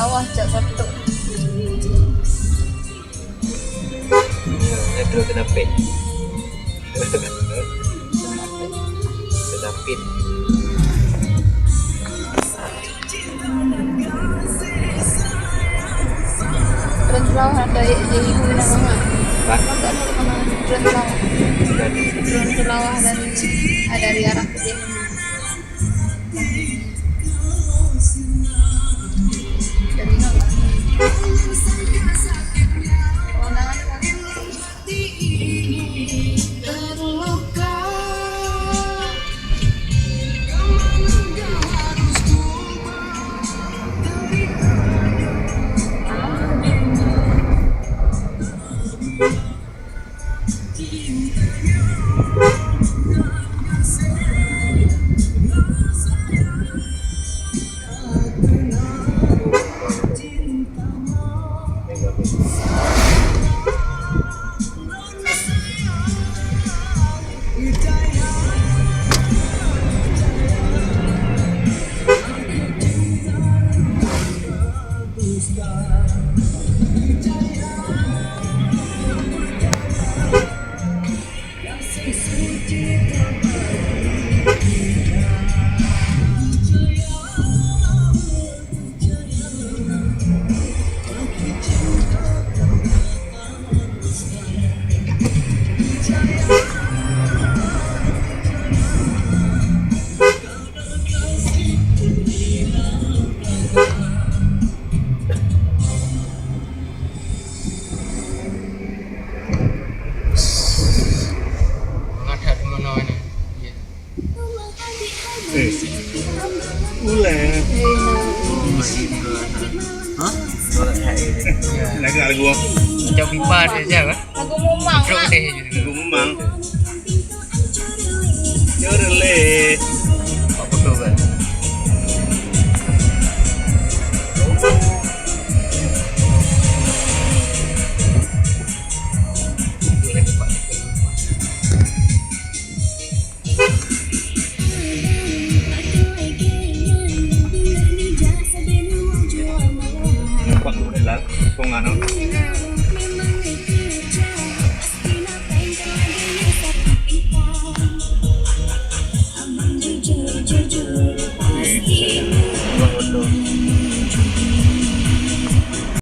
selawah cak satu. Ada kenapit. Kenapit. Tren selawah ada jadi guna mama. Pak. Enggak mau kemana tren selawah. Dari Tren selawah dari arah putih. Dari mana? Lagu macam pipa dia siapa? Lagu Mumang. Truk deh juga. Lagu memang. Dia relay.